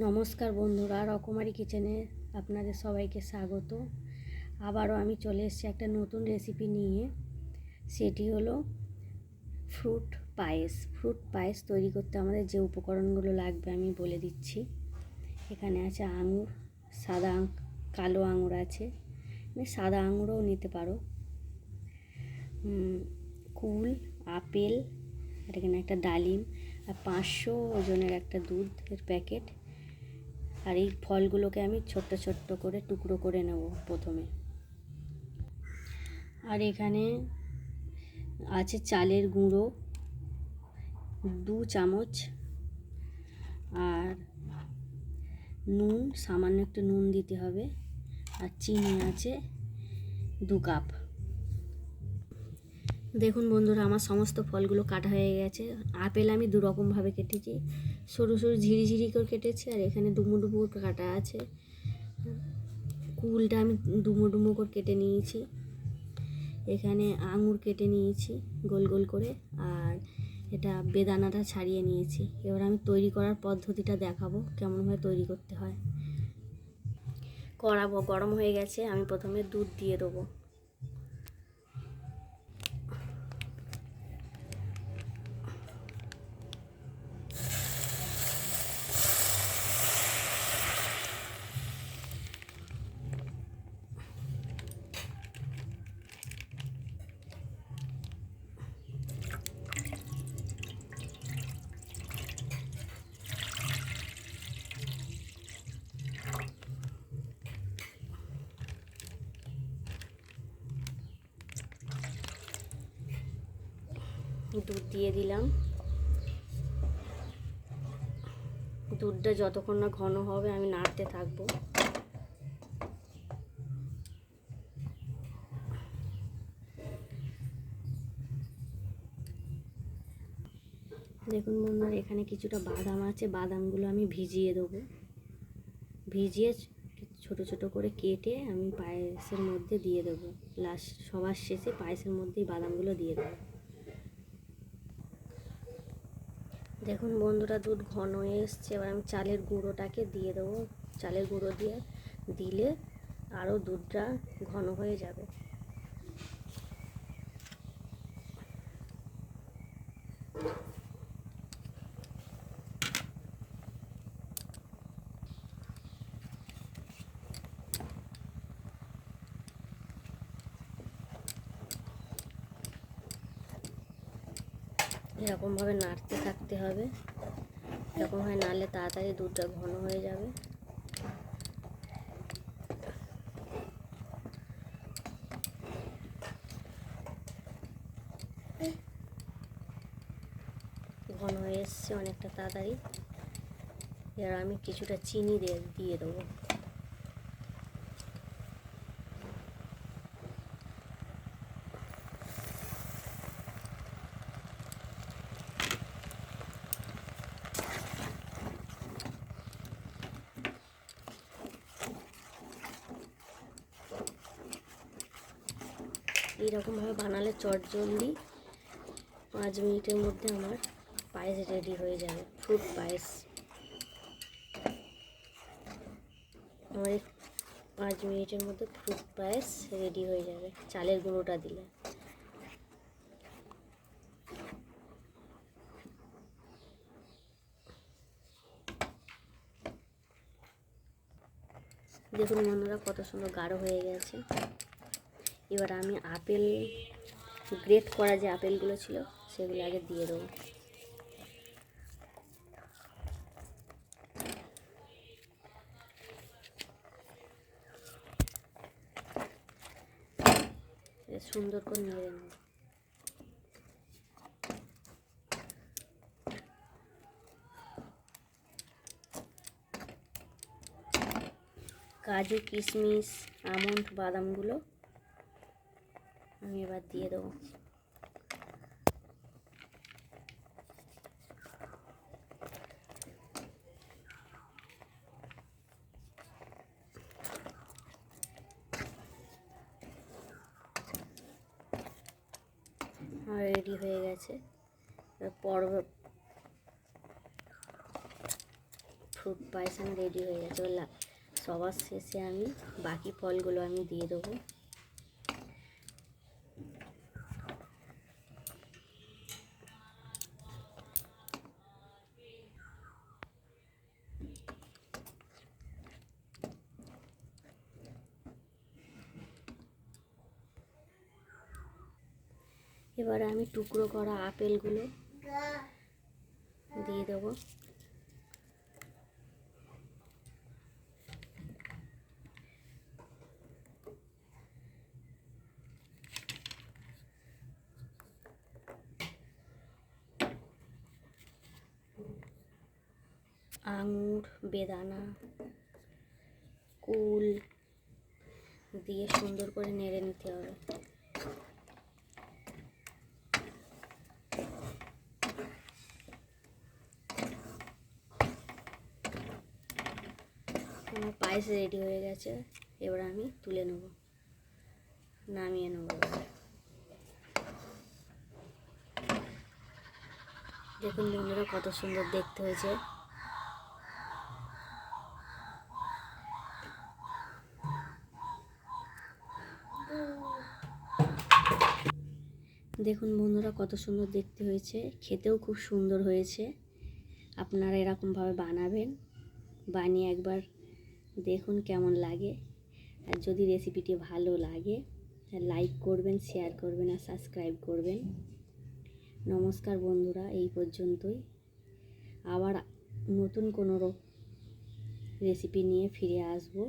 নমস্কার বন্ধুরা, রকমারি কিচেনে আপনাদের সবাইকে স্বাগত। আবারও আমি চলে এসেছি একটা নতুন রেসিপি নিয়ে। সেটি হলো ফ্রুট পায়েস। ফ্রুট পায়েস তৈরি করতে আমাদের যে উপকরণগুলো লাগবে আমি বলে দিচ্ছি। এখানে আছে আঙুর, সাদা কালো আঙুর আছে, সাদা আঙুরও নিতে পারো, কুল, আপেল, আর এখানে একটা ডালিম, আর 500 ওজনের একটা দুধের প্যাকেট। আর এই ফলগুলোকে আমি ছোট্ট ছোট্ট করে টুকরো করে নেব প্রথমে। আর এখানে আছে চালের গুঁড়ো 2 চামচ, আর নুন, সামান্য একটু নুন দিতে হবে, আর চিনি আছে 2 কাপ। দেখুন বন্ধুরা, আমার সমস্ত ফলগুলো কাটা হয়ে গেছে। আপেল আমি 2 রকমভাবে কেটেছি, সরু সরু ঝিরিঝিরি করে কেটেছি, আর এখানে ডুমো ডুমো করে কাটা আছে। কুলটা আমি ডুমো ডুমো করে কেটে নিয়েছি। এখানে আঙুর কেটে নিয়েছি গোল গোল করে, আর এটা বেদানাটা ছাড়িয়ে নিয়েছি। এবার আমি তৈরি করার পদ্ধতিটা দেখাবো কেমনভাবে তৈরি করতে হয়। কড়া গরম হয়ে গেছে, আমি প্রথমে দুধ দিয়ে দেবো। দুধ দিয়ে দিলাম। দুধটা যতক্ষণ না ঘন হবে আমি নাড়তে থাকবো। দেখুন বন্ধুরা, এখানে কিছুটা বাদাম আছে, বাদামগুলো আমি ভিজিয়ে দেবো। ভিজিয়ে ছোট ছোট করে কেটে আমি পায়েসের মধ্যে দিয়ে দেবো। সবার শেষে পায়েসের মধ্যেই বাদামগুলো দিয়ে দেবো। দেখুন বন্ধুরা, দুধ ঘন হয়ে এসছে। এবার আমি চালের গুঁড়োটাকে দিয়ে দেবো। চালের গুঁড়ো দিলে আরও দুধটা ঘন হয়ে যাবে। এরকমভাবে নাড়তে থাকতে হবে। এরকমভাবে নাড়লে তাড়াতাড়ি দুধটা ঘন হয়ে যাবে। ঘন হয়ে এসছে অনেকটা তাড়াতাড়ি। এবার আমি কিছুটা চিনি দিয়ে দেবো। এইরকমভাবে বানালে চটজলদি 5 মিনিটের মধ্যে আমার পায়েস রেডি হয়ে যাবে। ফ্রুট পায়েস আমার 5 মিনিটের মধ্যে ফ্রুট পায়েস রেডি হয়ে যাবে চালের গুঁড়োটা দিলে। দেখুন বন্ধুরা, কত সুন্দর গাঢ় হয়ে গেছে। এবার আমি আপেল গ্রেট করা যে আপেলগুলো ছিল সেগুলো আগে দিয়ে দেবো। সুন্দর করে নেড়ে নেব। কাজু, কিশমিশ, আমন্ড, বাদামগুলো আমি এবার দিয়ে দেবো। রেডি হয়ে গেছে। ফ্রুট পায়েস আমার রেডি হয়ে গেছে। সবার শেষে আমি বাকি ফলগুলো আমি দিয়ে দেবো। এবারে আমি টুকরো করা আপেলগুলো দিয়ে দেবো। আঙুর, বেদানা, কুল দিয়ে সুন্দর করে নেড়ে নিতে হবে। আমার পায়েস রেডি হয়ে গেছে। এবার আমি তুলে নেব, নামিয়ে নেব। দেখুন বন্ধুরা কত সুন্দর দেখতে হয়েছে। দেখুন বন্ধুরা কত সুন্দর দেখতে হয়েছে, খেতেও খুব সুন্দর হয়েছে। আপনারা এরকমভাবে বানাবেন, বানিয়ে একবার দেখুন কেমন লাগে। আর যদি রেসিপিটি ভালো লাগে লাইক করবেন, শেয়ার করবেন আর সাবস্ক্রাইব করবেন। নমস্কার বন্ধুরা, এই পর্যন্তই। আবার নতুন কোনো রেসিপি নিয়ে ফিরে আসবো।